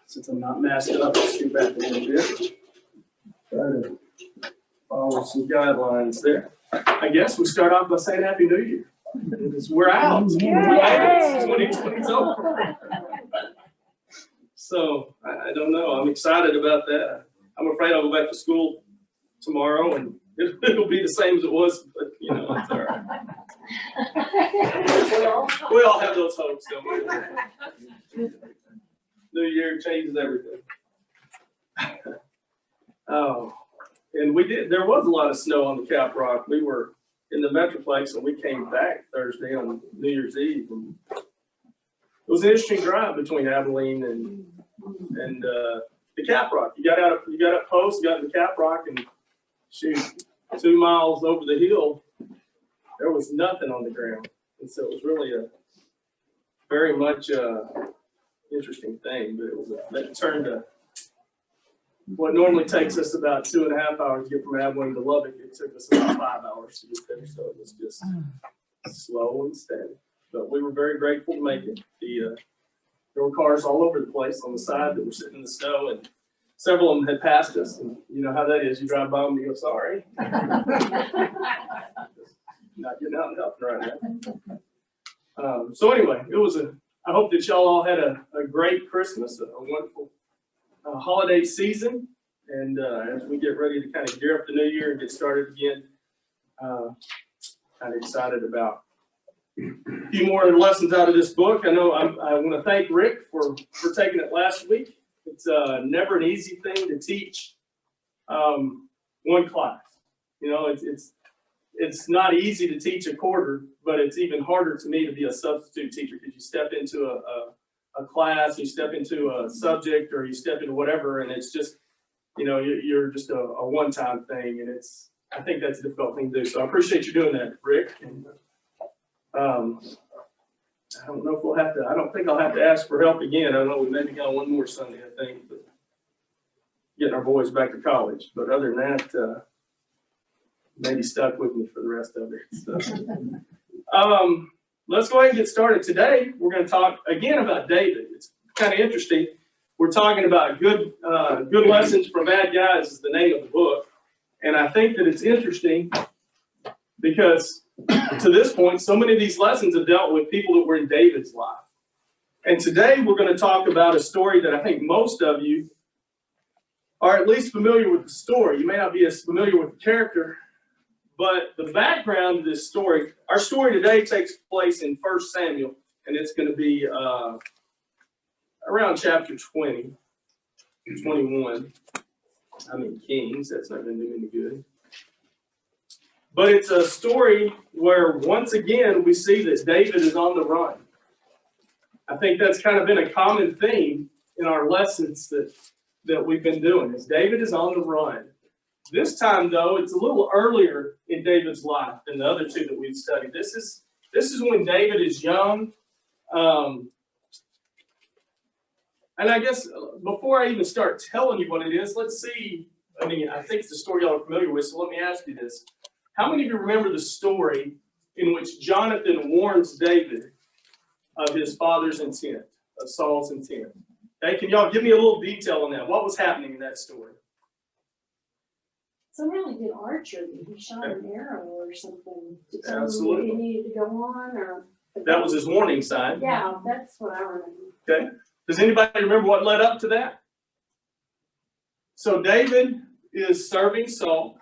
Since I'm not masked up, I'll scoot back a little bit. Try to follow some guidelines there. I guess we start off by saying Happy New Year. Because we're out. 2020's over. So I don't know. I'm excited about that. I'm afraid I'll go back to school tomorrow and it'll be the same as it was, but you know, it's all right. We all have those hopes, don't we? New Year changes everything. Oh, and there was a lot of snow on the Cap Rock. We were in the Metroplex and we came back Thursday on New Year's Eve. And it was an interesting drive between Abilene and the Cap Rock. You got up post, you got in the Cap Rock, and shoot, 2 miles over the hill, there was nothing on the ground. And so it was really a very much interesting thing, but it turned to what normally takes us about 2.5 hours to get from Abilene to Lubbock. It took us about 5 hours to get there, so it was just slow and steady. But we were very grateful to make it. There were cars all over the place on the side that were sitting in the snow, and several of them had passed us. And you know how that is. You drive by them and you go, sorry. Not getting out and helping right now. So anyway, I hope that y'all all had a great Christmas, a wonderful holiday season. And as we get ready to kind of gear up the new year and get started again, kind of excited about a few more lessons out of this book. I know I want to thank Rick for taking it last week. It's never an easy thing to teach one class. You know, it's not easy to teach a quarter, but it's even harder to me to be a substitute teacher because you step into a class, you step into a subject, or you step into whatever, and it's just, you know, you're just a one-time thing, and I think that's a difficult thing to do. So I appreciate you doing that, Rick. And I don't know if I don't think I'll have to ask for help again. I don't know, we maybe got one more Sunday, I think, but getting our boys back to college. But other than that, maybe stuck with me for the rest of it. So, let's go ahead and get started. Today, we're going to talk again about David. It's kind of interesting. We're talking about good lessons from bad guys is the name of the book. And I think that it's interesting because to this point, so many of these lessons have dealt with people that were in David's life. And today we're going to talk about a story that I think most of you are at least familiar with the story. You may not be as familiar with the character, but the background of this story, our story today takes place in 1 Samuel, and it's going to be around chapter 20, 21. I mean, Kings, that's not going to do any good. But it's a story where, once again, we see that David is on the run. I think that's kind of been a common theme in our lessons that we've been doing, is David is on the run. This time, though, it's a little earlier in David's life than the other two that we've studied. This is when David is young. And I guess before I even start telling you what it is, let's see. I mean, I think it's a story y'all are familiar with, so let me ask you this. How many of you remember the story in which Jonathan warns David of his father's intent, of Saul's intent? Okay, can y'all give me a little detail on that? What was happening in that story? Some really good archer. He shot an arrow or something. Absolutely. He needed to go on, or that was his warning sign. Yeah, that's what I remember. Okay. Does anybody remember what led up to that? So David is serving Saul.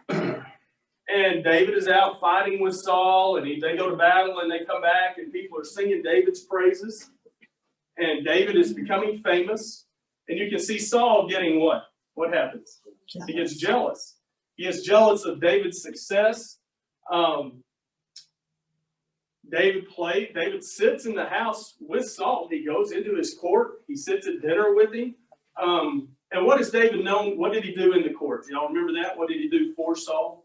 And David is out fighting with Saul, and they go to battle, and they come back, and people are singing David's praises. And David is becoming famous. And you can see Saul getting what? What happens? He gets jealous. He is jealous of David's success. David sits in the house with Saul. He goes into his court. He sits at dinner with him. And what is David known? What did he do in the court? Y'all remember that? What did he do for Saul?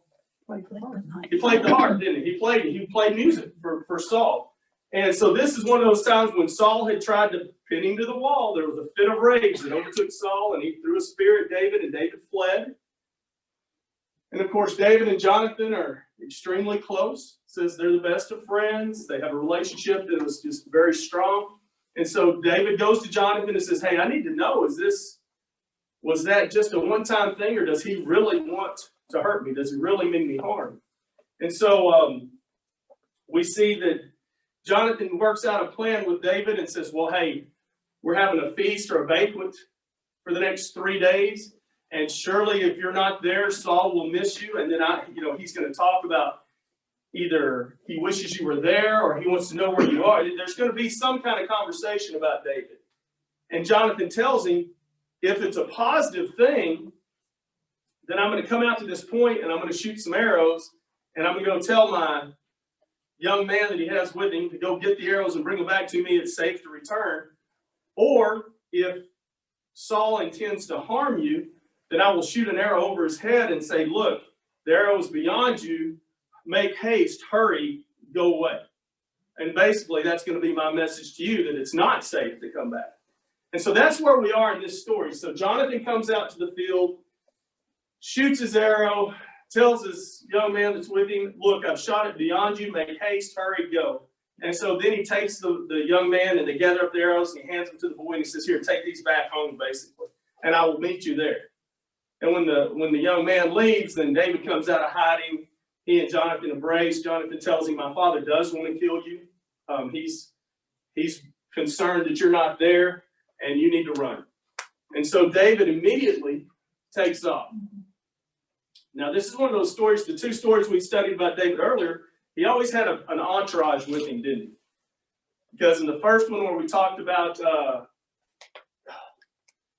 He played the harp, didn't he? He played music for Saul. And so this is one of those times when Saul had tried to pin him to the wall. There was a fit of rage that overtook Saul, and he threw a spear at David, and David fled. And of course, David and Jonathan are extremely close. It says they're the best of friends. They have a relationship that was just very strong. And so David goes to Jonathan and says, hey, I need to know, was that just a one-time thing, or does he really want to hurt me? Does he really mean me harm? And so we see that Jonathan works out a plan with David and says, well, hey, we're having a feast or a banquet for the next 3 days. And surely if you're not there, Saul will miss you. And then he's going to talk about either he wishes you were there or he wants to know where you are. There's going to be some kind of conversation about David. And Jonathan tells him, if it's a positive thing, then I'm going to come out to this point and I'm going to shoot some arrows and I'm going to go tell my young man that he has with him to go get the arrows and bring them back to me. It's safe to return. Or if Saul intends to harm you, then I will shoot an arrow over his head and say, look, the arrow is beyond you. Make haste, hurry, go away. And basically, that's going to be my message to you, that it's not safe to come back. And so that's where we are in this story. So Jonathan comes out to the field, shoots his arrow, tells his young man that's with him, look, I've shot it beyond you. Make haste, hurry, go. And so then he takes the young man and they gather up the arrows and he hands them to the boy and he says, here, take these back home, basically, and I will meet you there. And when the young man leaves, then David comes out of hiding. He and Jonathan embrace. Jonathan tells him, my father does want to kill you. He's concerned that you're not there and you need to run. And so David immediately takes off. Now, this is one of those stories, the two stories we studied about David earlier, he always had an entourage with him, didn't he? Because in the first one where we talked about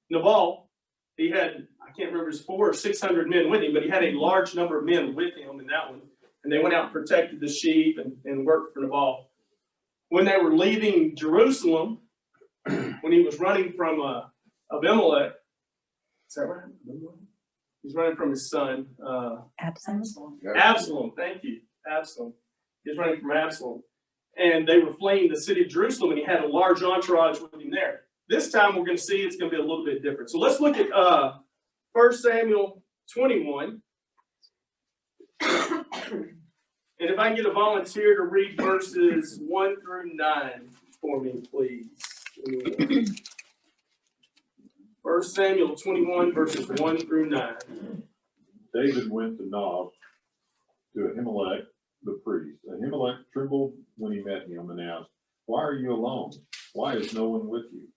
Nabal, he had, I can't remember, it was 400 or 600 men with him, but he had a large number of men with him in that one. And they went out and protected the sheep and worked for Nabal. When they were leaving Jerusalem, when he was running from Abimelech, is that right? He's running from his son. Absalom. Absalom, thank you. Absalom. He's running from Absalom. And they were fleeing the city of Jerusalem, and he had a large entourage with him there. This time we're going to see it's going to be a little bit different. So let's look at 1 Samuel 21. And if I can get a volunteer to read verses 1 through 9 for me, please. 1 Samuel 21, verses 1 through 9. David went to Nob, to Ahimelech the priest. Ahimelech trembled when he met him and asked, why are you alone? Why is no one with you?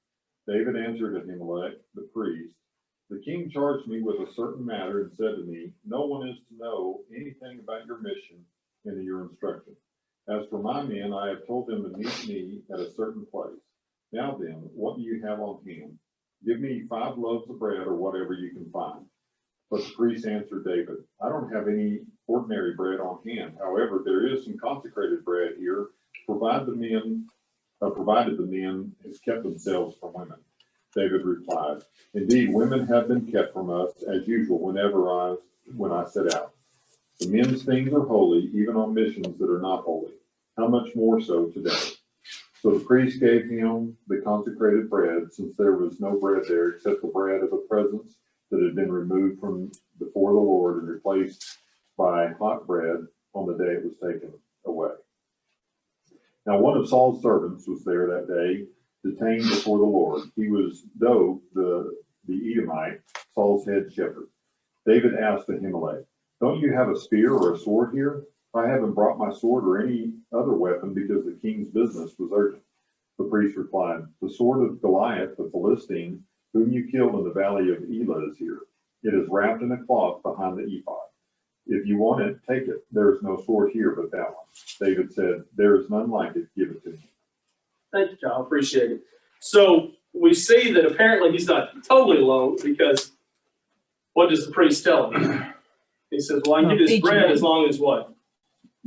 David answered Ahimelech the priest, the king charged me with a certain matter and said to me, no one is to know anything about your mission and your instruction. As for my men, I have told them to meet me at a certain place. Now then, what do you have on hand? Give me 5 loaves of bread or whatever you can find. But the priest answered David, I don't have any ordinary bread on hand. However, there is some consecrated bread here, provided the men have kept themselves from women. David replied, indeed, women have been kept from us as usual when I set out. The men's things are holy, even on missions that are not holy. How much more so today? So the priest gave him the consecrated bread, since there was no bread there except the bread of the presence that had been removed from before the Lord and replaced by hot bread on the day it was taken away. Now one of Saul's servants was there that day, detained before the Lord. He was Doeg, the Edomite, Saul's head shepherd. David asked Ahimelech, don't you have a spear or a sword here? I haven't brought my sword or any other weapon because the king's business was urgent. The priest replied, the sword of Goliath, the Philistine, whom you killed in the valley of Elah is here. It is wrapped in a cloth behind the ephod. If you want it, take it. There is no sword here but that one. David said, there is none like it. Give it to me. Thank you, Kyle. Appreciate it. So we see that apparently he's not totally alone, because what does the priest tell him? He says, well, I can give this bread as long as what?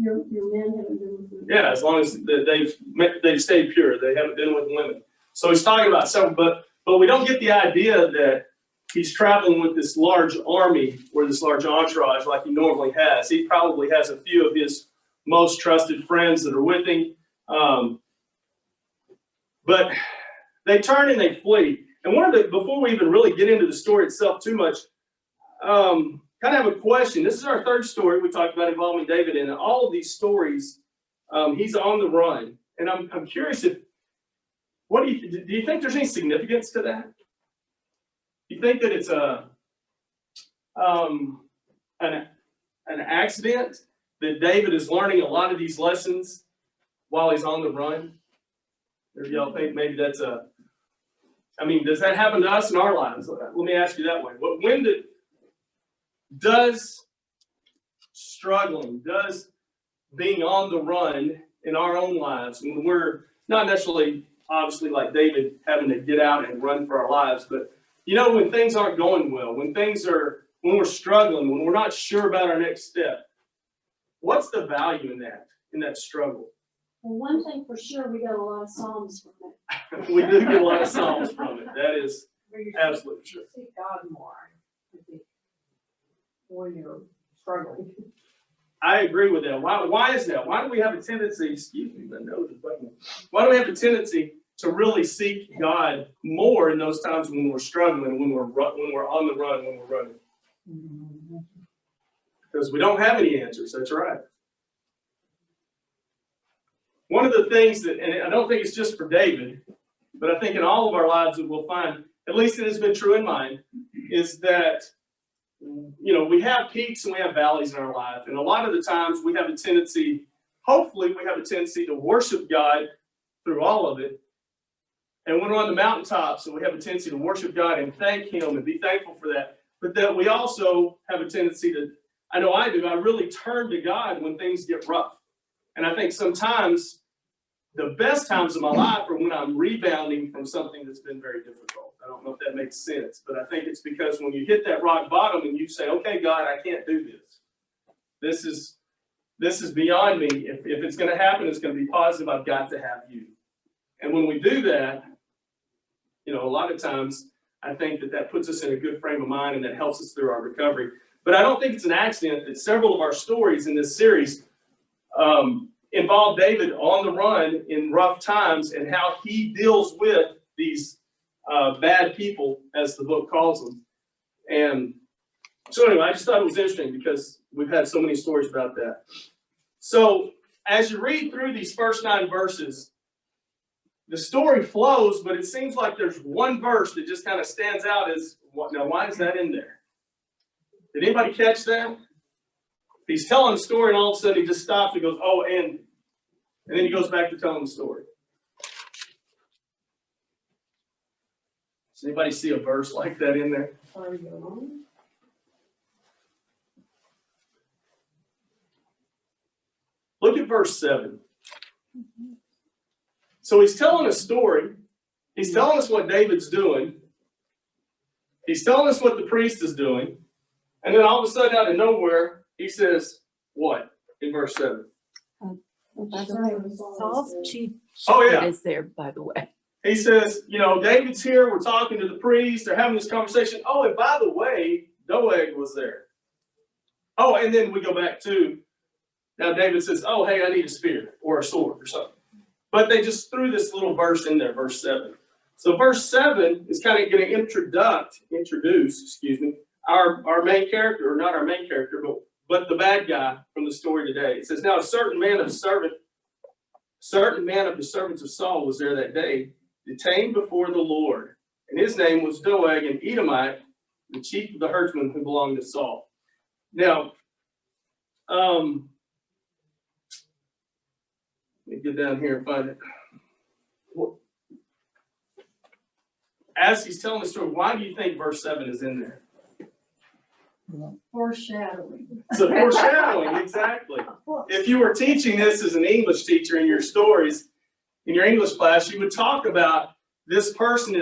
Your men haven't been with you. Yeah, as long as they've stayed pure. They haven't been with women. So he's talking about several, but we don't get the idea that he's traveling with this large army or this large entourage like he normally has. He probably has a few of his most trusted friends that are with him. But they turn and they flee. And before we even really get into the story itself too much, kind of have a question. This is our third story we talked about involving David, and in all of these stories, he's on the run. And I'm curious What do you think there's any significance to that? Do you think that it's an accident that David is learning a lot of these lessons while he's on the run? Or do y'all think maybe that's does that happen to us in our lives? Let me ask you that way. Does struggling, does being on the run in our own lives, when we're not necessarily, obviously, like David, having to get out and run for our lives, but when things aren't going well, when we're struggling, when we're not sure about our next step, what's the value in that struggle? Well, one thing for sure, we got a lot of Psalms from it. We do get a lot of Psalms from it. That is absolutely true. You seek God more, I think, when you're struggling. I agree with that. Why is that? Why do we have a tendency, excuse me, my nose is bugging. Why do we have a tendency to really seek God more in those times when we're struggling, when we're on the run, when we're running? Because we don't have any answers. That's right. One of the things that, and I don't think it's just for David, but I think in all of our lives that we'll find, at least it has been true in mine, is that, we have peaks and we have valleys in our life. And a lot of the times we have a tendency, hopefully we have a tendency to worship God through all of it. And when we're on the mountaintops, and we have a tendency to worship God and thank Him and be thankful for that. But that we also have a tendency to, I know I do, I really turn to God when things get rough. And I think sometimes the best times of my life are when I'm rebounding from something that's been very difficult. I don't know if that makes sense, but I think it's because when you hit that rock bottom and you say, okay, God, I can't do this. This is beyond me. If it's going to happen, it's going to be positive. I've got to have you. And when we do that, a lot of times I think that puts us in a good frame of mind and that helps us through our recovery. But I don't think it's an accident that several of our stories in this series involve David on the run in rough times and how he deals with these bad people, as the book calls them. And so anyway, I just thought it was interesting because we've had so many stories about that. So as you read through these first 9 verses, the story flows, but it seems like there's one verse that just kind of stands out as, now why is that in there? Did anybody catch that? He's telling the story and all of a sudden he just stops and goes, oh, and then he goes back to telling the story. Does anybody see a verse like that in there? Look at verse 7. So he's telling a story. He's telling us what David's doing. He's telling us what the priest is doing. And then all of a sudden, out of nowhere, he says, what? In verse 7. Saul's chief Oh, yeah. shepherd is there, by the way. He says, David's here. We're talking to the priest. They're having this conversation. Oh, and by the way, Doeg was there. Oh, and then we go back to, now David says, oh, hey, I need a spear or a sword or something. But they just threw this little verse in there, verse 7. So verse 7 is kind of going to introduce, our main character, or not our main character, but the bad guy from the story today. It says, now a certain man of the servants of Saul was there that day, detained before the Lord. And his name was Doeg, an Edomite, the chief of the herdsmen who belonged to Saul. Now, let me get down here and find it. As he's telling the story, why do you think verse 7 is in there? Foreshadowing. It's a foreshadowing, exactly. If you were teaching this as an English teacher in your stories, in your English class, you would talk about this person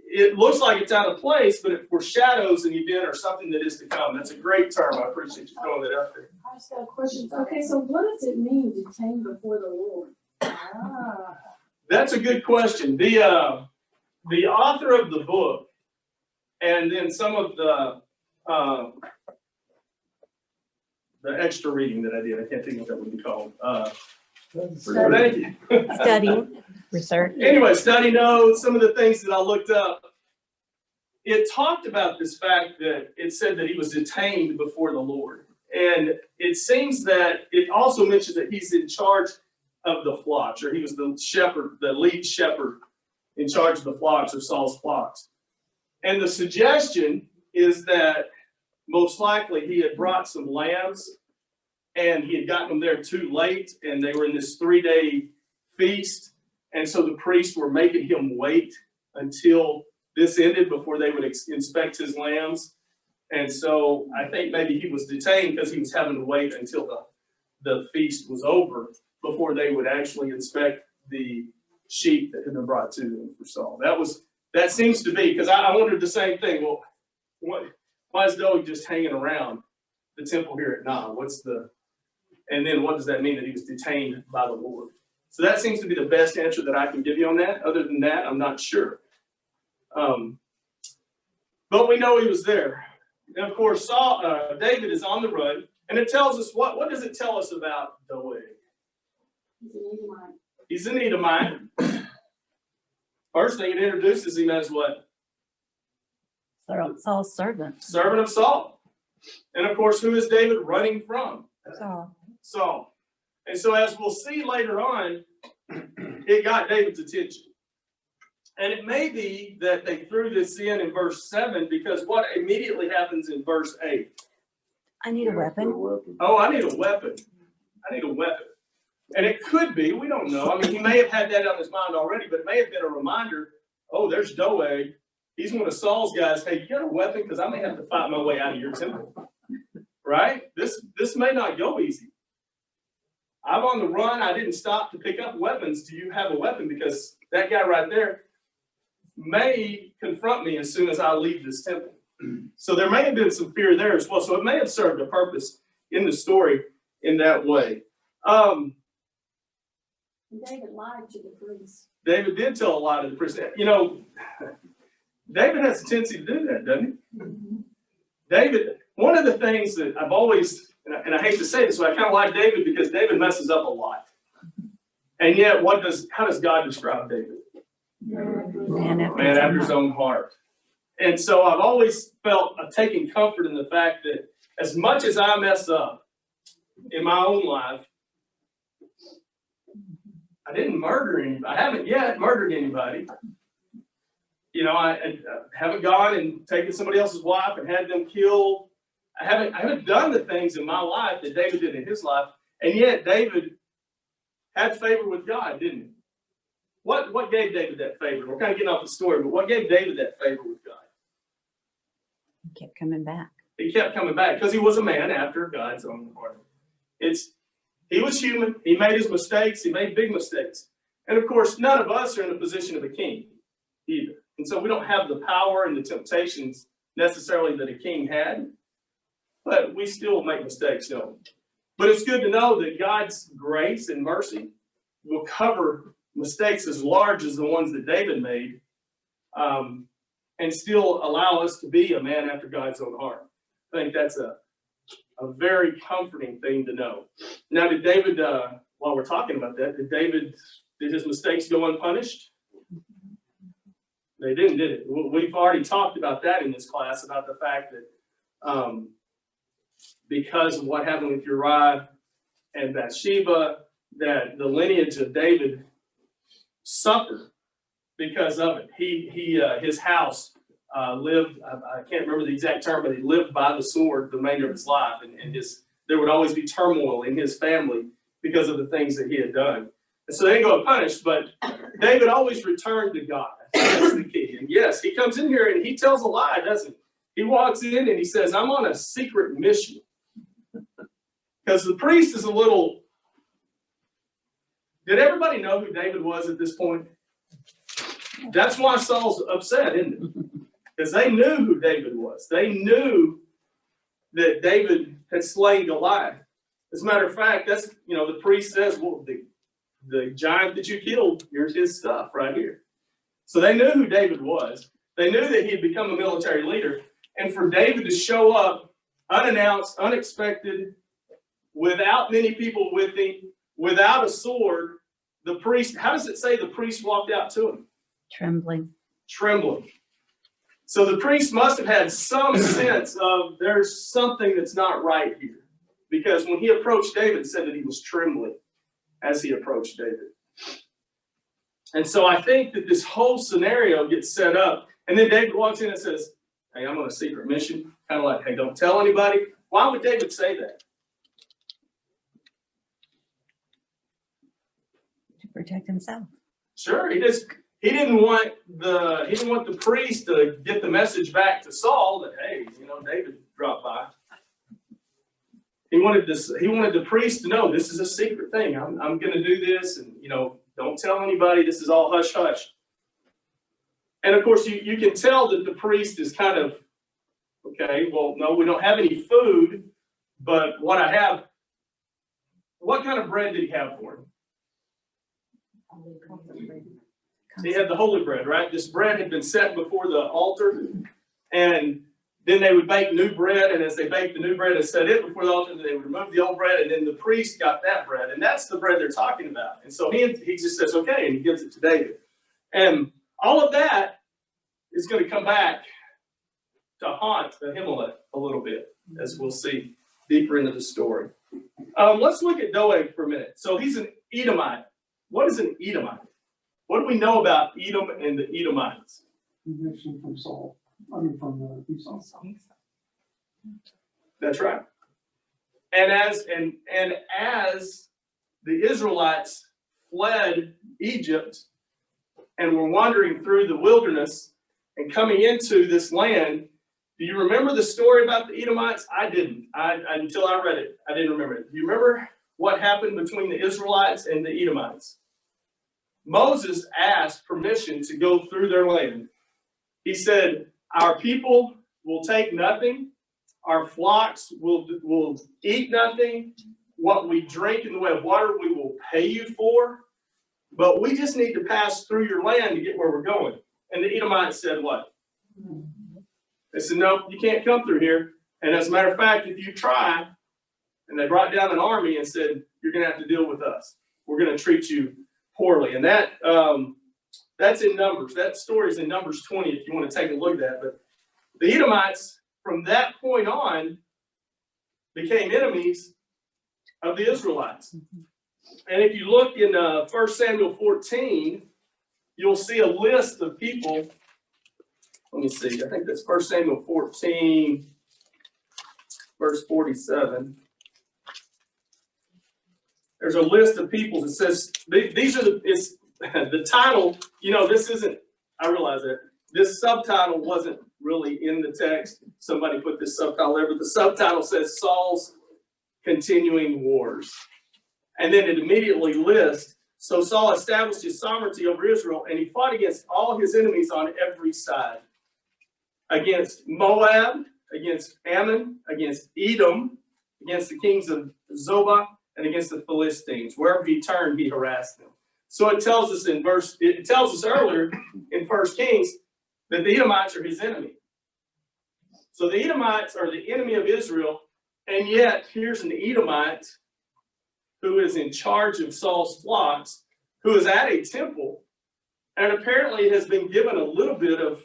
it looks like it's out of place, but it foreshadows an event or something that is to come. That's a great term. I appreciate you throwing that up there. I just got a question. Okay, so what does it mean, detained before the Lord? That's a good question. The author of the book, and then some of the extra reading that I did, I can't think of what that would be called. Thank you. Studying, research. Anyway, study notes, some of the things that I looked up. It talked about this fact that it said that he was detained before the Lord. And it seems that it also mentions that he's in charge of the flocks, or he was the shepherd, the lead shepherd in charge of the flocks or Saul's flocks. And the suggestion is that most likely he had brought some lambs and he had gotten them there too late and they were in this 3-day feast. And so the priests were making him wait until this ended before they would inspect his lambs. And so I think maybe he was detained because he was having to wait until the feast was over before they would actually inspect the sheep that had been brought to them for Saul. That seems to be, because I wondered the same thing. Well, why is Doeg just hanging around the temple here at Nob? And then what does that mean that he was detained by the Lord? So that seems to be the best answer that I can give you on that. Other than that, I'm not sure. But we know he was there. And of course, David is on the run, and it tells us what does it tell us about Doeg? He's an Edomite. First thing it introduces him as what? Saul's servant. Servant of Saul. And of course, who is David running from? Saul. And so as we'll see later on, it got David's attention. And it may be that they threw this in verse 7 because what immediately happens in verse 8? I need a weapon. Oh, I need a weapon. And it could be, we don't know. I mean, he may have had that on his mind already, but it may have been a reminder, oh, there's Doeg. He's one of Saul's guys. Hey, you got a weapon? Because I may have to fight my way out of your temple. Right? This may not go easy. I'm on the run. I didn't stop to pick up weapons. Do you have a weapon? Because that guy right there may confront me as soon as I leave this temple. So there may have been some fear there as well. So it may have served a purpose in the story in that way. David lied to the priest. David did tell a lie to the priest. You know, David has a tendency to do that, doesn't he? David, one of the things that I've always, and I hate to say this, but I kind of like David because David messes up a lot. And yet, how does God describe David? Man After his own heart. And so I've always felt taking comfort in the fact that as much as I mess up in my own life, I didn't murder anybody. I haven't yet murdered anybody. You know, I haven't gone and taken somebody else's wife and had them killed. I haven't done the things in my life that David did in his life. And yet David had favor with God, didn't he? What gave David that favor? We're kind of getting off the story, but what gave David that favor with God? He kept coming back. He kept coming back because he was a man after God's own heart. He was human. He made his mistakes. He made big mistakes. And of course, none of us are in the position of a king either. And so we don't have the power and the temptations necessarily that a king had. But we still make mistakes, don't we? But it's good to know that God's grace and mercy will cover mistakes as large as the ones that David made, and still allow us to be a man after God's own heart. I think that's a very comforting thing to know. Now, did David, while we're talking about that, did his mistakes go unpunished? They didn't, did it? We've already talked about that in this class, about the fact that because of what happened with Uriah and Bathsheba, that the lineage of David suffered because of it. His house lived, I can't remember the exact term, but he lived by the sword the remainder of his life. And there would always be turmoil in his family because of the things that he had done. And so they didn't go unpunished, but David always returned to God. That's the key. And yes, he comes in here and he tells a lie, doesn't he? He walks in and he says, I'm on a secret mission. Because the priest is a little... Did everybody know who David was at this point? That's why Saul's upset, isn't it? Because they knew who David was. They knew that David had slain Goliath. As a matter of fact, that's, the priest says, well, the giant that you killed, here's his stuff right here. So they knew who David was. They knew that he had become a military leader. And for David to show up unannounced, unexpected, without many people with him, without a sword, the priest, how does it say the priest walked out to him? Trembling. So the priest must have had some sense of there's something that's not right here. Because when he approached David, it said that he was trembling as he approached David. And so I think that this whole scenario gets set up, and then David walks in and says, hey, I'm on a secret mission. Kind of like, hey, don't tell anybody. Why would David say that? To protect himself. Sure, he didn't want the priest to get the message back to Saul that, hey, David dropped by. He wanted the priest to know this is a secret thing. I'm going to do this, and don't tell anybody. This is all hush hush. And of course, you can tell that the priest is kind of, okay, well, no, we don't have any food, but what I have. What kind of bread did he have for him? He had the holy bread, right? This bread had been set before the altar, and then they would bake new bread, and as they baked the new bread and set it before the altar, they would remove the old bread, and then the priest got that bread, and that's the bread they're talking about. And so he just says, okay, and he gives it to David. And all of that is going to come back to haunt Ahimelech a little bit, as we'll see deeper into the story. Let's look at Doeg for a minute. So he's an Edomite. What is an Edomite? What do we know about Edom and the Edomites? Conviction from Saul. From Esau. That's right. And as the Israelites fled Egypt and were wandering through the wilderness and coming into this land, do you remember the story about the Edomites? I didn't. Until I read it, I didn't remember it. Do you remember what happened between the Israelites and the Edomites? Moses asked permission to go through their land. He said, our people will take nothing. Our flocks will eat nothing. What we drink in the way of water, we will pay you for. But we just need to pass through your land to get where we're going. And the Edomites said what? They said, no, you can't come through here. And as a matter of fact, if you try, and they brought down an army and said, you're going to have to deal with us. We're going to treat you poorly. And that's in Numbers. That story is in Numbers 20 if you want to take a look at that. But the Edomites, from that point on, became enemies of the Israelites. And if you look in 1 Samuel 14, you'll see a list of people. Let me see. I think that's 1 Samuel 14, verse 47. There's a list of people that says, these are the title, this isn't, I realize that. This subtitle wasn't really in the text. Somebody put this subtitle there, but the subtitle says Saul's Continuing Wars. And then it immediately lists, so Saul established his sovereignty over Israel, and he fought against all his enemies on every side. Against Moab, against Ammon, against Edom, against the kings of Zobah, and against the Philistines. Wherever he turned, he harassed them. So it tells us earlier in 1 Kings that the Edomites are his enemy. So the Edomites are the enemy of Israel, and yet here's an Edomite who is in charge of Saul's flocks, who is at a temple, and apparently has been given a little bit of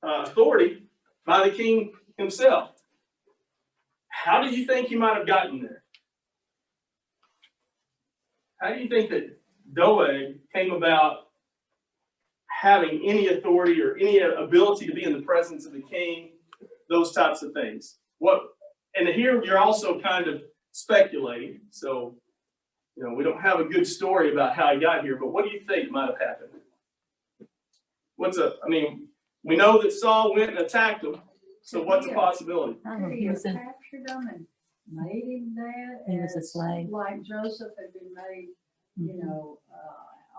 authority by the king himself. How do you think he might have gotten there? How do you think that Doeg came about having any authority or any ability to be in the presence of the king? Those types of things. And here you're also kind of speculating. So, we don't have a good story about how he got here, but what do you think might have happened? We know that Saul went and attacked him. So what's the possibility? He captured him and made him that. He was a slave. Like Joseph had been made,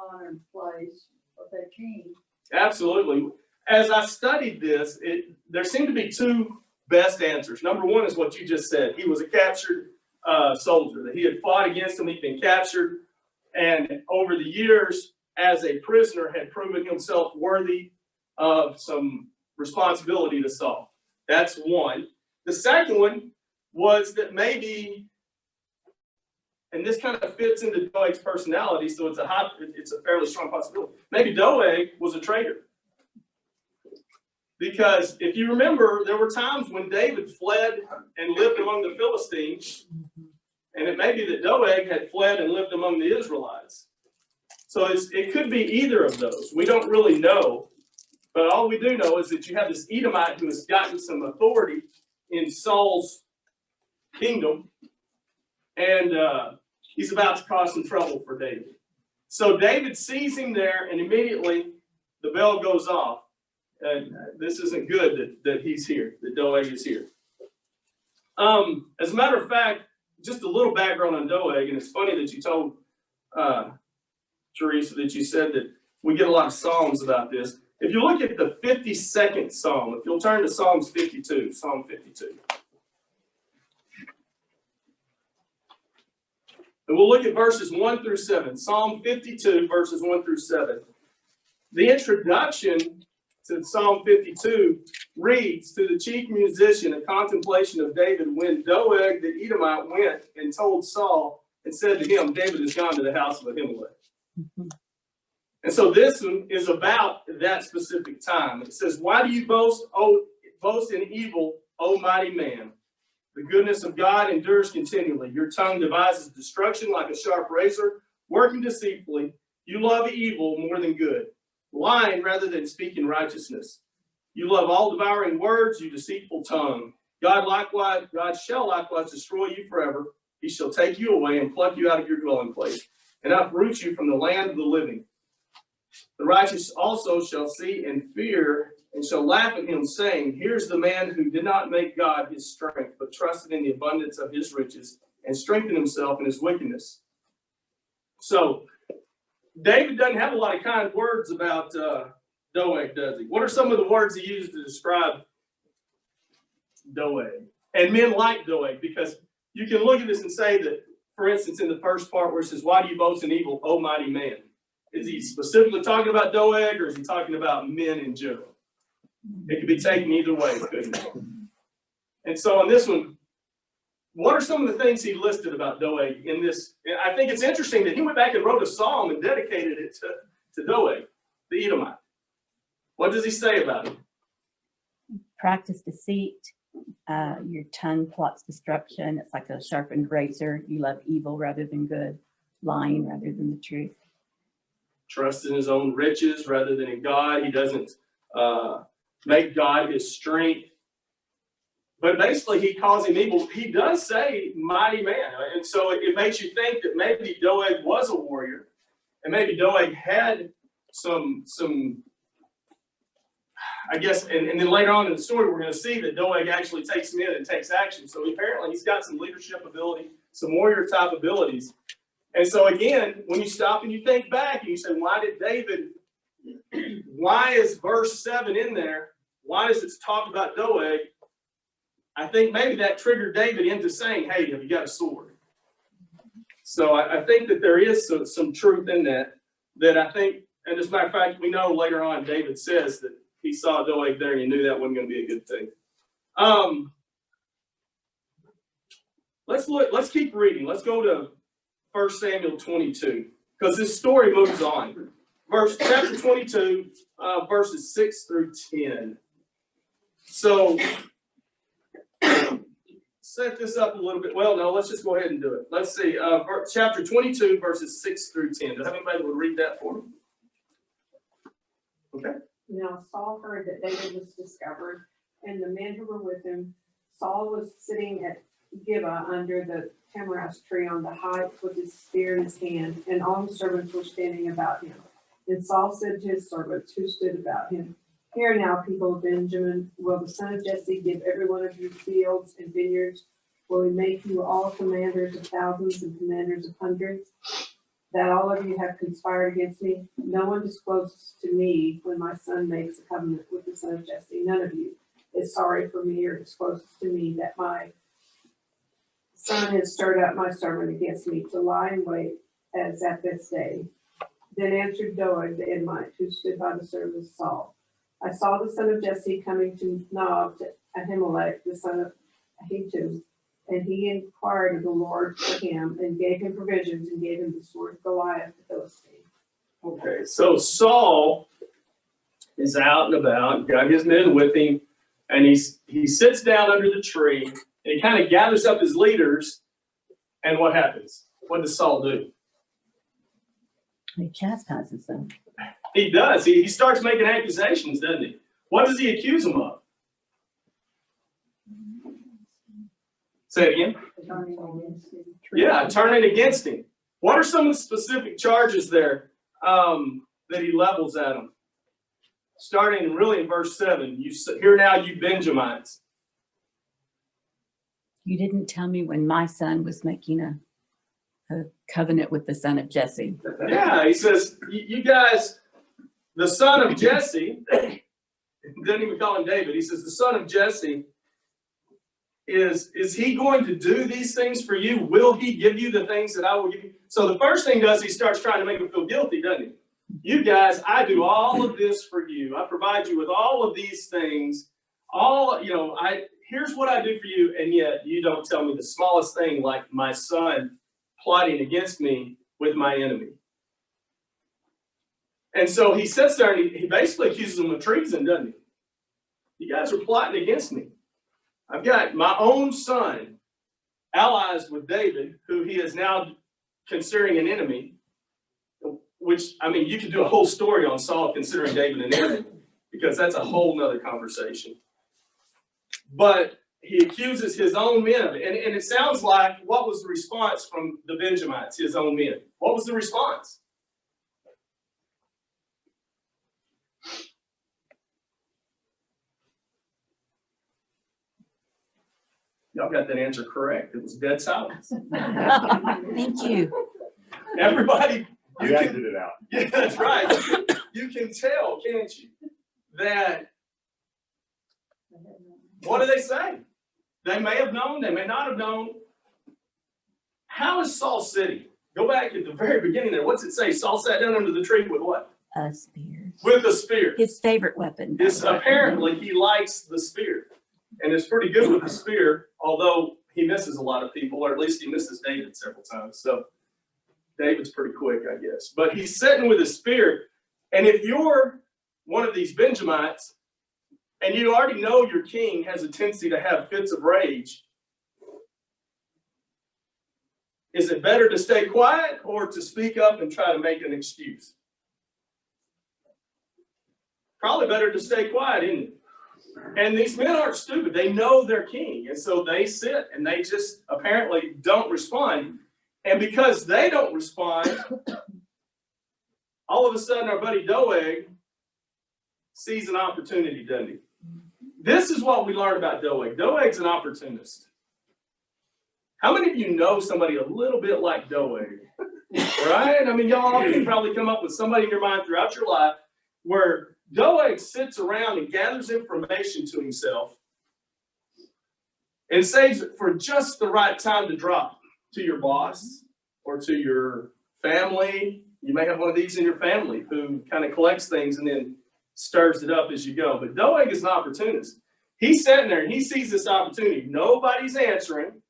honored place of the king. Absolutely. As I studied this, there seemed to be two best answers. Number one is what you just said. He was a captured soldier, that he had fought against him, he'd been captured, and over the years, as a prisoner, had proven himself worthy of some responsibility to Saul. That's one. The second one was that maybe, and this kind of fits into Doeg's personality, so it's a fairly strong possibility. Maybe Doeg was a traitor. Because if you remember, there were times when David fled and lived among the Philistines, and it may be that Doeg had fled and lived among the Israelites. So it could be either of those. We don't really know. But all we do know is that you have this Edomite who has gotten some authority in Saul's kingdom, and he's about to cause some trouble for David. So David sees him there, and immediately the bell goes off. And this isn't good that he's here, that Doeg is here. As a matter of fact, just a little background on Doeg, and it's funny that you told Teresa that you said that we get a lot of Psalms about this. If you look at the 52nd Psalm, if you'll turn to Psalm 52. And we'll look at verses 1 through 7. Psalm 52, verses 1 through 7. The introduction to Psalm 52 reads, "To the chief musician, a contemplation of David, when Doeg the Edomite went and told Saul and said to him, David has gone to the house of Ahimelech." And so this one is about that specific time. It says, "Why do you boast in evil, O mighty man? The goodness of God endures continually. Your tongue devises destruction like a sharp razor, working deceitfully. You love evil more than good, lying rather than speaking righteousness. You love all devouring words, you deceitful tongue. God shall likewise destroy you forever. He shall take you away and pluck you out of your dwelling place, and uproot you from the land of the living. The righteous also shall see and fear, and shall laugh at him, saying, Here's the man who did not make God his strength, but trusted in the abundance of his riches, and strengthened himself in his wickedness." So, David doesn't have a lot of kind words about Doeg, does he? What are some of the words he used to describe Doeg? And men like Doeg, because you can look at this and say that, for instance, in the first part where it says, "Why do you boast in evil, O mighty man?" Is he specifically talking about Doeg, or is he talking about men in general? It could be taken either way, couldn't it? And so on this one, what are some of the things he listed about Doeg in this? I think it's interesting that he went back and wrote a psalm and dedicated it to Doeg, the Edomite. What does he say about him? Practice deceit. Your tongue plots destruction. It's like a sharpened razor. You love evil rather than good, lying rather than the truth. Trust in his own riches rather than in God. He doesn't make God his strength. But basically, he calls him evil. He does say mighty man. And so it makes you think that maybe Doeg was a warrior. And maybe Doeg had some I guess, and then later on in the story, we're going to see that Doeg actually takes him in and takes action. So apparently he's got some leadership ability, some warrior type abilities. And so again, when you stop and you think back and you say, why is verse 7 in there? Why does it talk about Doeg? I think maybe that triggered David into saying, hey, have you got a sword? So I think that there is some truth in that I think, and as a matter of fact, we know later on David says that he saw Doeg there and he knew that wasn't going to be a good thing. Let's keep reading. Let's go to 1 Samuel 22, because this story moves on. Chapter 22, verses 6 through 10. So, set this up a little bit. Well, no, let's just go ahead and do it. Let's see. Chapter 22, verses 6 through 10. Do I have anybody who would read that for me? Okay. Now Saul heard that David was discovered, and the men who were with him. Saul was sitting at Gibeah under the tamarisk tree on the heights with his spear in his hand, and all his servants were standing about him. And Saul said to his servants who stood about him, Hear now, people of Benjamin, will the son of Jesse give every one of you fields and vineyards? Will he make you all commanders of thousands and commanders of hundreds? That all of you have conspired against me? No one discloses to me when my son makes a covenant with the son of Jesse. None of you is sorry for me or discloses to me that my son has stirred up my servant against me to lie in wait as at this day. Then answered Doeg the Edomite, who stood by the servant of Saul. I saw the son of Jesse coming to Nob to Ahimelech, the son of Ahitub, and he inquired of the Lord for him and gave him provisions and gave him the sword of Goliath the Philistine. Okay, so Saul is out and about, got his men with him, and he sits down under the tree, and he kind of gathers up his leaders, and what happens? What does Saul do? He chastises them. He does. He starts making accusations, doesn't he? What does he accuse him of? Say it again. Yeah, turning against him. What are some of the specific charges there that he levels at him? Starting really in verse 7, hear now, you Benjamites. You didn't tell me when my son was making a covenant with the son of Jesse. Yeah, he says, you guys, the son of Jesse, doesn't even call him David. He says, the son of Jesse, is he going to do these things for you? Will he give you the things that I will give you? So the first thing he starts trying to make him feel guilty, doesn't he? You guys, I do all of this for you. I provide you with all of these things. Here's what I do for you, and yet you don't tell me the smallest thing, like my son plotting against me with my enemy. And so he sits there and he basically accuses them of treason, doesn't he? You guys are plotting against me. I've got my own son allies with David, who he is now considering an enemy, which, I mean, you could do a whole story on Saul considering David an enemy, because that's a whole nother conversation. But he accuses his own men of it. And it sounds like, what was the response from the Benjamites, his own men? What was the response? Y'all got that answer correct. It was dead silence. Thank you. Everybody, You acted it out. yeah, that's right. You can tell, can't you, that what do they say? They may have known, they may not have known. How is Saul sitting? Go back at the very beginning there. What's it say? Saul sat down under the tree with what? A spear. With a spear. His favorite weapon. Apparently he likes the spear. And it's pretty good with the spear, although he misses a lot of people, or at least he misses David several times. So David's pretty quick, I guess. But he's sitting with a spear. And if you're one of these Benjamites, and you already know your king has a tendency to have fits of rage, is it better to stay quiet or to speak up and try to make an excuse? Probably better to stay quiet, isn't it? And these men aren't stupid. They know their king. And so they sit and they just apparently don't respond. And because they don't respond, all of a sudden our buddy Doeg sees an opportunity, doesn't he? This is what we learned about Doeg. Doeg's an opportunist. How many of you know somebody a little bit like Doeg? Right? I mean, y'all can probably come up with somebody in your mind throughout your life where Doeg sits around and gathers information to himself and saves it for just the right time to drop to your boss or to your family. You may have one of these in your family who kind of collects things and then stirs it up as you go. But Doeg is an opportunist. He's sitting there and he sees this opportunity. Nobody's answering.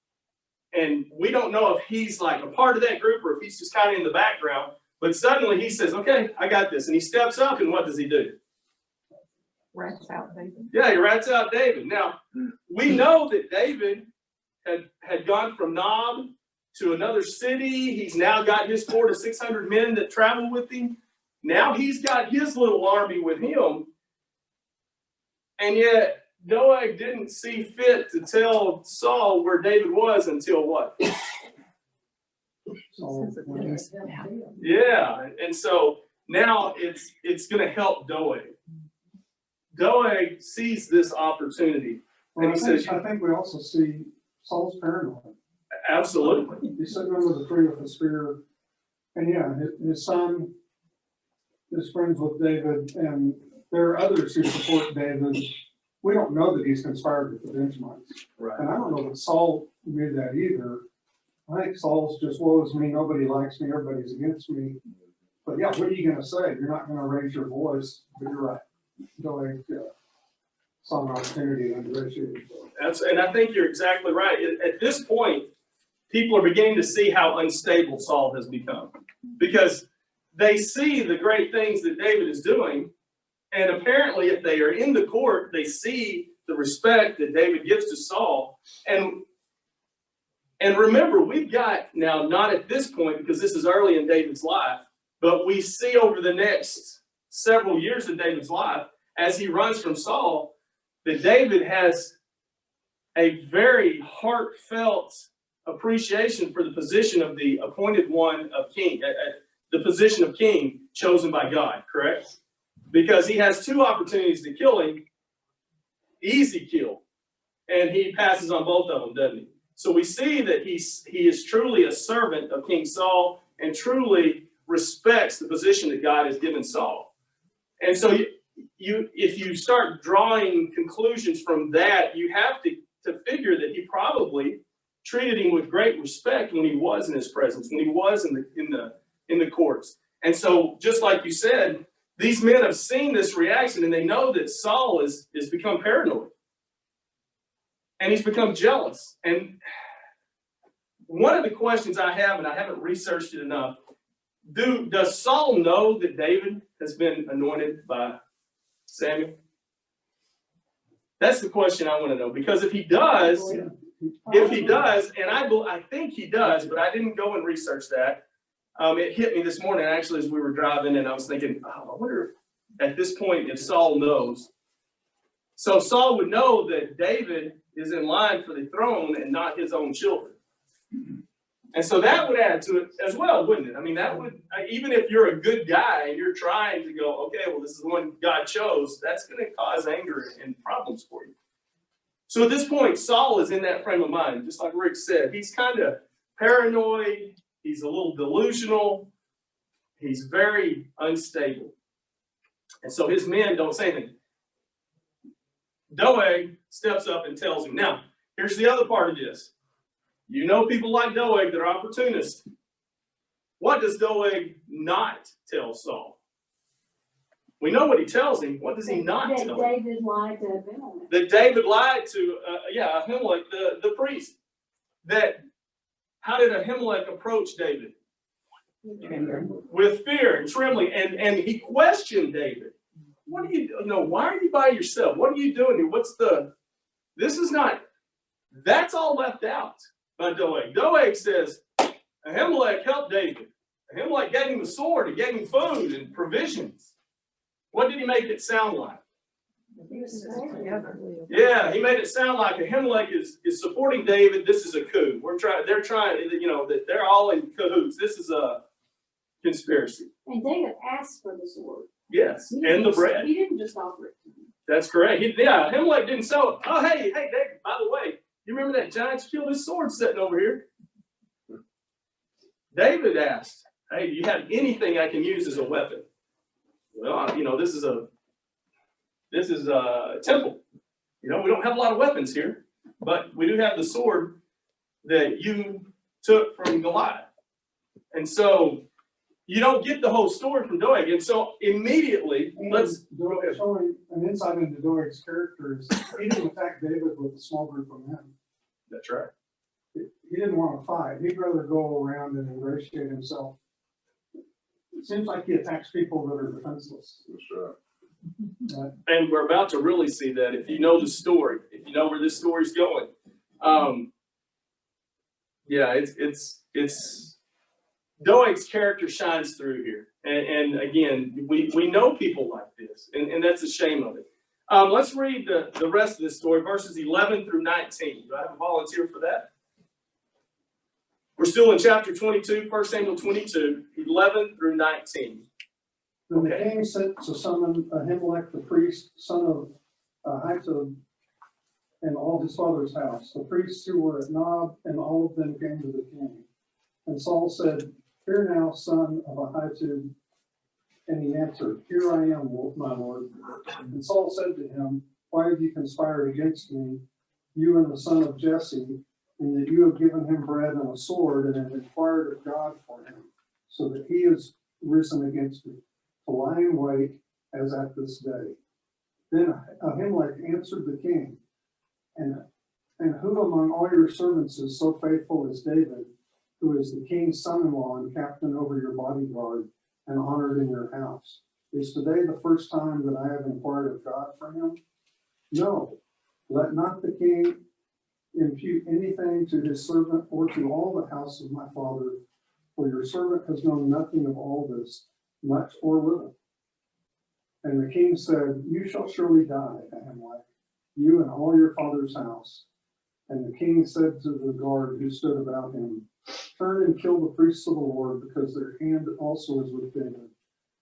And we don't know if he's like a part of that group or if he's just kind of in the background. But suddenly he says, okay, I got this. And he steps up, and what does he do? Rats out David. Yeah, he rats out David. Now, we know that David had gone from Nob to another city. He's now got his 400 to 600 men that travel with him. Now he's got his little army with him. And yet, Doeg didn't see fit to tell Saul where David was until what? Yeah, and so now it's going to help Doeg. Doeg sees this opportunity, and he says, I think we also see Saul's paranoid. Absolutely. He's sitting under the tree with a spear, and yeah, his son is friends with David, and there are others who support David. We don't know that he's conspired with the Benjamites. Right. And I don't know that Saul knew that either. I think Saul's just, woe is me, nobody likes me, everybody's against me. But yeah, what are you gonna say? You're not gonna raise your voice, but you're right. Doeg saw an opportunity and negotiated. And I think you're exactly right. At this point, people are beginning to see how unstable Saul has become. Because they see the great things that David is doing, and apparently if they are in the court, they see the respect that David gives to Saul. And remember, we've got now, not at this point, because this is early in David's life, But we see over the next several years of David's life, as he runs from Saul, that David has a very heartfelt appreciation for the position of the appointed one of king, the position of king chosen by God, correct? Because he has two opportunities to kill him, easy kill, and he passes on both of them, doesn't he? So we see that he is truly a servant of King Saul and truly respects the position that God has given Saul. And so if you start drawing conclusions from that, you have to figure that he probably treated him with great respect when he was in his presence, when he was in the courts. And so, just like you said, these men have seen this reaction and they know that Saul is become paranoid. And he's become jealous. And one of the questions I have, and I haven't researched it enough, does Saul know that David has been anointed by Samuel? That's the question I want to know. Because if he does, and I think he does, but I didn't go and research that. It hit me this morning, actually, as we were driving, and I was thinking, I wonder if at this point if Saul knows. So Saul would know that David is in line for the throne and not his own children. And so that would add to it as well, wouldn't it? I mean, that would, even if you're a good guy and you're trying to go, okay, well, this is the one God chose, that's going to cause anger and problems for you. So at this point, Saul is in that frame of mind, just like Rick said. He's kind of paranoid. He's a little delusional. He's very unstable. And so his men don't say anything. Doeg steps up and tells him. Now, here's the other part of this. You know people like Doeg that are opportunists. What does Doeg not tell Saul? We know what he tells him. What does he not tell him? That David lied to Abimelech. That David lied to, Ahimelech, the priest. That, how did Ahimelech approach David? With fear and trembling. And he questioned David. What are you, why are you by yourself? What are you doing here? This is not, that's all left out by Doeg. Doeg says, Ahimelech helped David. Ahimelech gave him a sword, he gave him food and provisions. What did he make it sound like? Yeah, he made it sound like Ahimelech is supporting David. This is a coup. They're trying, that they're all in cahoots. This is a conspiracy. And David asked for the sword. Yes, and the bread. He didn't just offer it to him. That's correct. Ahimelech didn't sell it. Oh, hey, David, by the way, you remember that giant killed his sword sitting over here? David asked, hey, do you have anything I can use as a weapon? Well, this is a temple. We don't have a lot of weapons here, but we do have the sword that you took from Goliath. And so you don't get the whole story from Doeg. And so immediately, showing an insight into Doeg's characters, he didn't attack David with a small group of men. That's right. He didn't want to fight. He'd rather go around and ingratiate himself. It seems like he attacks people that are defenseless. That's right. And we're about to really see that if you know the story, if you know where this story's going. It's Doeg's character shines through here. And again, we know people like this, and that's a shame of it. Let's read the rest of this story, verses 11 through 19. Do I have a volunteer for that? We're still in chapter 22, 1 Samuel 22, 11 through 19. Then the king sent to summon Ahimelech the priest, son of Ahitub, and all his father's house. The priests who were at Nob, and all of them came to the king. And Saul said, "Hear now, son of Ahitub." And he answered, "Here I am, my lord." And Saul said to him, "Why have you conspired against me, you and the son of Jesse, in that you have given him bread and a sword, and have inquired of God for him, so that he has risen against me, to lie in wait as at this day?" Then Ahimelech answered the king, And who among all your servants is so faithful as David, who is the king's son-in-law and captain over your bodyguard, and honored in your house? Is today the first time that I have inquired of God for him? No, let not the king impute anything to his servant or to all the house of my father, for your servant has known nothing of all this, much or little. And the king said, you shall surely die, Ahimelech, you and all your father's house. And the king said to the guard who stood about him, turn and kill the priests of the Lord, because their hand also is with David.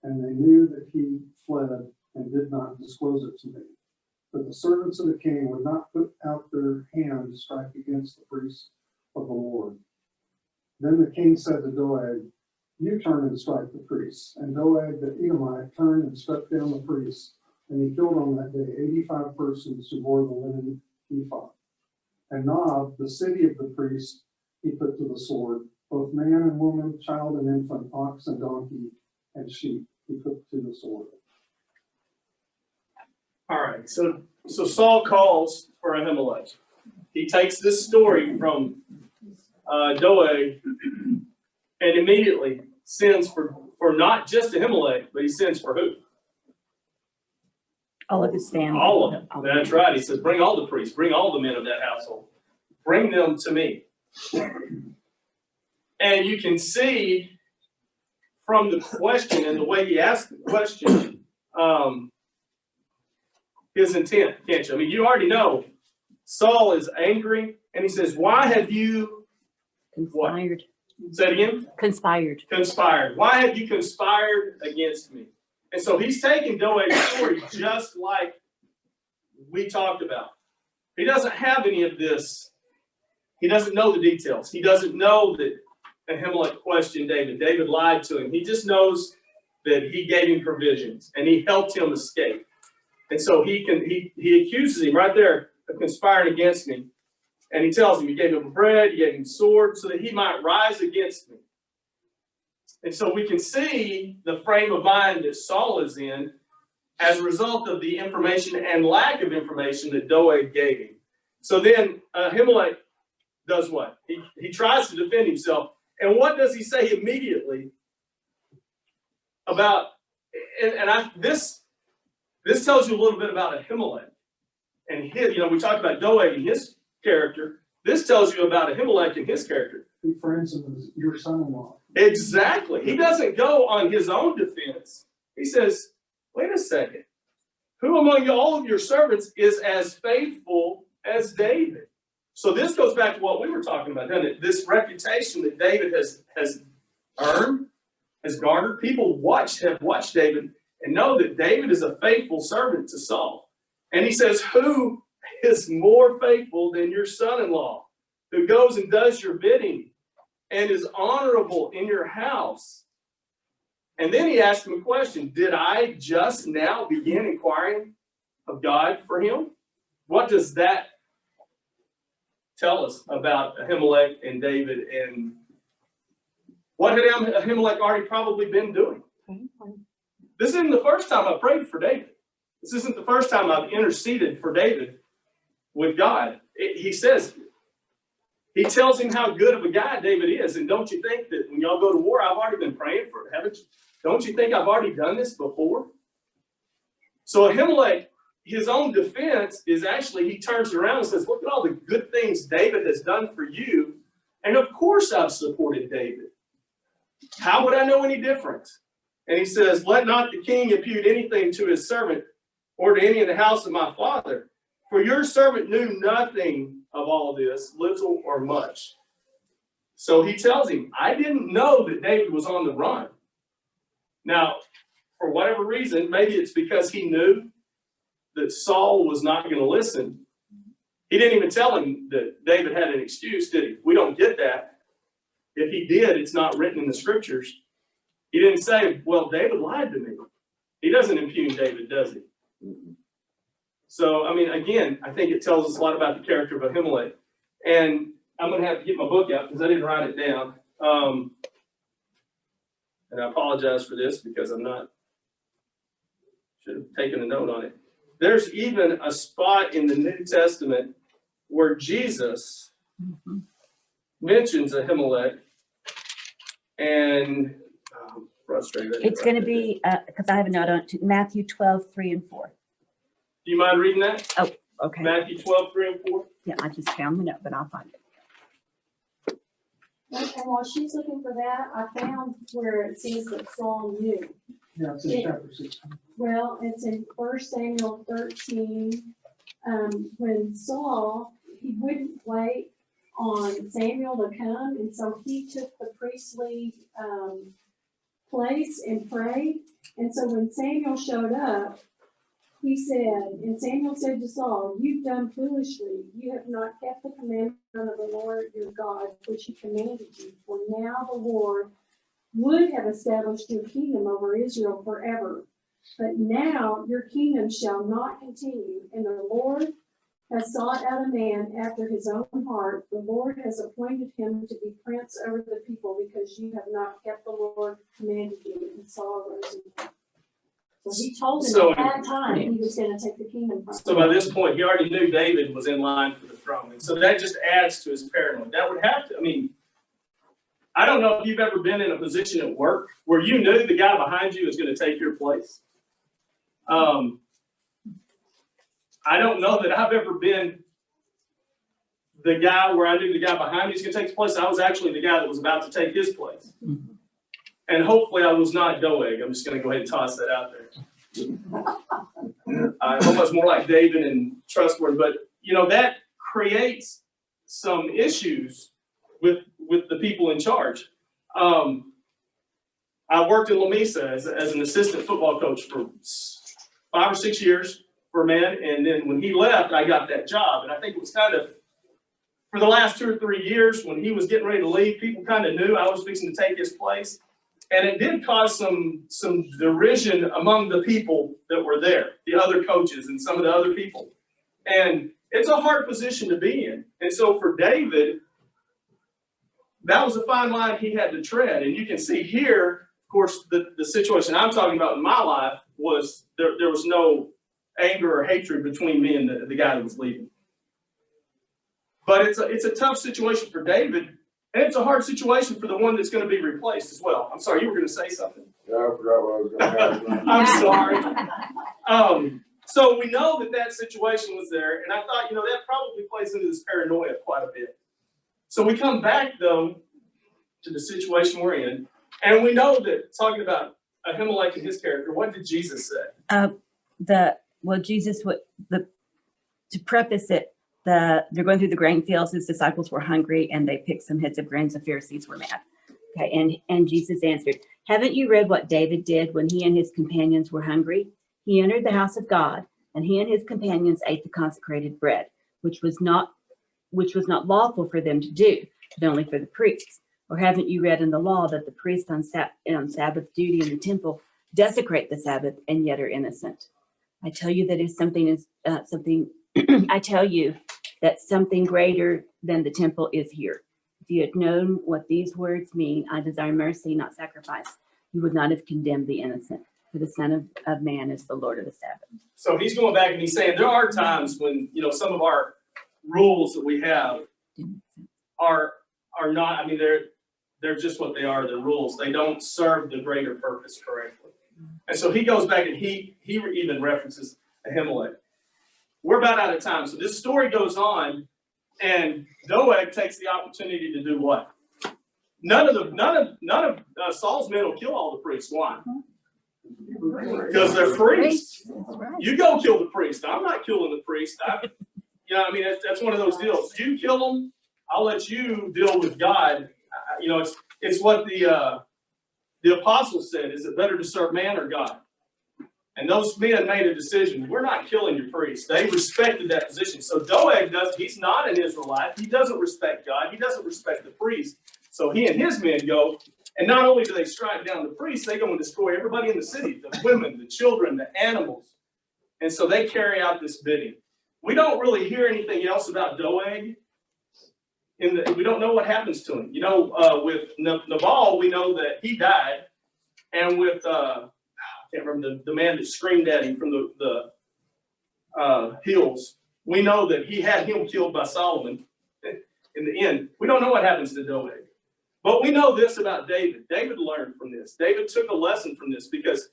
And they knew that he fled and did not disclose it to me. But the servants of the king would not put out their hand to strike against the priests of the Lord. Then the king said to Doeg, you turn and strike the priests. And Doeg the Edomite turned and struck down the priests. And he killed on that day 85 persons who wore the linen ephod. And Nob, the city of the priests, he put to the sword, both man and woman, child and infant, ox and donkey, and sheep, he put to the sword. All right, so Saul calls for Ahimelech. He takes this story from Doeg and immediately sends for not just Ahimelech, but he sends for who? All of his family. All of them. That's right. He says, bring all the priests, bring all the men of that household. Bring them to me. And you can see from the question and the way he asked the question, his intent, can't you? I mean, you already know Saul is angry, and he says, why have you Conspired. Say it again? Conspired. Conspired. Why have you conspired against me? And so he's taking Doeg's story just like we talked about. He doesn't have any of this. He doesn't know the details. He doesn't know that Ahimelech questioned David. David lied to him. He just knows that he gave him provisions and he helped him escape. And so he accuses him right there of conspiring against me. And he tells him, you gave him bread, you gave him sword, so that he might rise against me. And so we can see the frame of mind that Saul is in as a result of the information and lack of information that Doeg gave him. So then Ahimelech does what? He tries to defend himself. And what does he say immediately about, this tells you a little bit about Ahimelech. And his, we talked about Doeg and his character. This tells you about Ahimelech and his character. He friends him as your son-in-law. Exactly. He doesn't go on his own defense. He says, wait a second. Who among all of your servants is as faithful as David? So this goes back to what we were talking about, doesn't it? This reputation that David has earned, has garnered. People have watched David and know that David is a faithful servant to Saul. And he says, who is more faithful than your son-in-law, who goes and does your bidding and is honorable in your house? And then he asked him a question. Did I just now begin inquiring of God for him? What does that tell us about Ahimelech and David? And what had Ahimelech already probably been doing? This isn't the first time I prayed for David. This isn't the first time I've interceded for David with God. He tells him how good of a guy David is. And don't you think that when y'all go to war, I've already been praying for it, haven't you? Don't you think I've already done this before? So Ahimelech, his own defense is actually, he turns around and says, look at all the good things David has done for you. And of course I've supported David. How would I know any different? And he says, let not the king impute anything to his servant or to any in the house of my father. For your servant knew nothing of all this, little or much. So he tells him, I didn't know that David was on the run. Now, for whatever reason, maybe it's because he knew that Saul was not going to listen. He didn't even tell him that David had an excuse, did he? We don't get that. If he did, it's not written in the scriptures. He didn't say, well, David lied to me. He doesn't impugn David, does he? Mm-hmm. So, I mean, again, I think it tells us a lot about the character of Ahimelech. And I'm going to have to get my book out because I didn't write it down. And I apologize for this because should have taken a note on it. There's even a spot in the New Testament where Jesus mentions Ahimelech, and I'm frustrated. It's going to be, because I have a note on it, Matthew 12, 3 and 4. Do you mind reading that? Oh, okay. Matthew 12, 3 and 4? Yeah, I just found the note, but I'll find it. And while she's looking for that, I found where it says that Saul knew. Yeah, it's in chapter 16. Well, it's in 1 Samuel 13, when Saul, he wouldn't wait on Samuel to come, and so he took the priestly, place and prayed. And so when Samuel showed up, he said, and Samuel said to Saul, "You've done foolishly. You have not kept the commandment of the Lord your God, which he commanded you. For now the Lord would have established your kingdom over Israel forever. But now your kingdom shall not continue, and the Lord has sought out a man after his own heart. The Lord has appointed him to be prince over the people, because you have not kept the Lord commanded you." And Saul arose and went. So he told him So- at that time he was gonna take the kingdom from him. So by this point, he already knew David was in line for the throne. And so that just adds to his paranoia. That would have to, I mean, I don't know if you've ever been in a position at work where you knew the guy behind you was going to take your place. I don't know that I've ever been the guy where I knew the guy behind me was going to take his place. I was actually the guy that was about to take his place. And hopefully I was not Doeg. I'm just going to go ahead and toss that out there. I'm almost more like David and trustworthy, but you know, that creates some issues with the people in charge. I worked in Lamesa as an assistant football coach for 5 or 6 years for a man, and then when he left, I got that job. And I think it was kind of, for the last 2 or 3 years, when he was getting ready to leave, people kind of knew I was fixing to take his place. And it did cause some derision among the people that were there, the other coaches and some of the other people. And it's a hard position to be in. And so for David, that was a fine line he had to tread. And you can see here, of course, the situation I'm talking about in my life was there was no anger or hatred between me and the guy that was leaving. But it's a tough situation for David. And it's a hard situation for the one that's going to be replaced as well. I'm sorry, you were going to say something. Yeah, I forgot what I was gonna ask. I'm sorry. So we know that situation was there, and I thought, you know, that probably plays into this paranoia quite a bit. So we come back, though, to the situation we're in, and we know that, talking about Ahimelech and his character, what did Jesus say? Jesus would, to preface it, they're going through the grain fields. His disciples were hungry, and they picked some heads of grains. The Pharisees were mad. Okay, and Jesus answered, "Haven't you read what David did when he and his companions were hungry? He entered the house of God, and he and his companions ate the consecrated bread, which was not lawful for them to do, but only for the priests. Or haven't you read in the law that the priests on Sabbath duty in the temple desecrate the Sabbath and yet are innocent? I tell you that if something is I tell you that something greater than the temple is here. If you had known what these words mean, I desire mercy, not sacrifice, you would not have condemned the innocent. For the Son of Man is the Lord of the Sabbath." So he's going back and he's saying there are times when, you know, some of our rules that we have are not, I mean, they're just what they are, they're rules. They don't serve the greater purpose correctly. And so he goes back and he even references Ahimelech. We're about out of time. So this story goes on, and Doeg takes the opportunity to do what? None of Saul's men will kill all the priests. Why? Because they're priests. You go kill the priest. I'm not killing the priest. I mean, that's one of those deals. You kill them, I'll let you deal with God. You know, it's what the apostles said. Is it better to serve man or God? And those men made a decision. We're not killing your priest. They respected that position. So Doeg he's not an Israelite. He doesn't respect God. He doesn't respect the priest. So he and his men go, and not only do they strike down the priests, they go and destroy everybody in the city, the women, the children, the animals. And so they carry out this bidding. We don't really hear anything else about Doeg. We don't know what happens to him. You know, with Nabal, we know that he died. And with I can't remember the man that screamed at him from the hills. We know that he had him killed by Solomon in the end. We don't know what happens to Doeg. But we know this about David. David learned from this. David took a lesson from this, because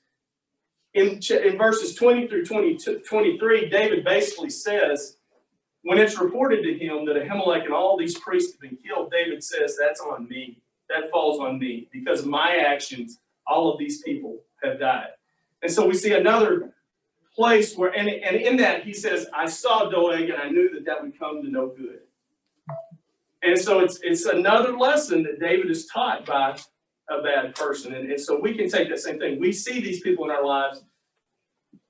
in verses 20 through 23, David basically says, when it's reported to him that Ahimelech and all these priests have been killed, David says, that's on me. That falls on me. Because of my actions, all of these people have died. And so we see another place where, and in that he says, I saw Doeg and I knew that that would come to no good. And so it's another lesson that David is taught by a bad person. And so we can take that same thing. We see these people in our lives.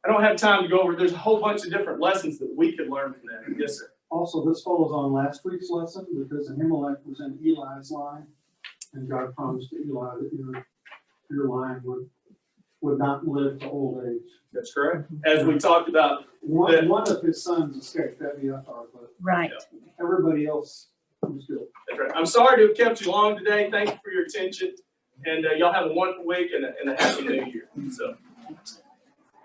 I don't have time to go over, there's a whole bunch of different lessons that we could learn from that. Yes, sir. Also, this follows on last week's lesson because Ahimelech was in Eli's line, and God promised to Eli that your line would not live to old age. That's correct. As we talked about, One of his sons escaped Abiathar, but Right. everybody else was good. that's right. I'm sorry to have kept you long today. Thank you for your attention. And y'all have a wonderful week and a happy new year. So.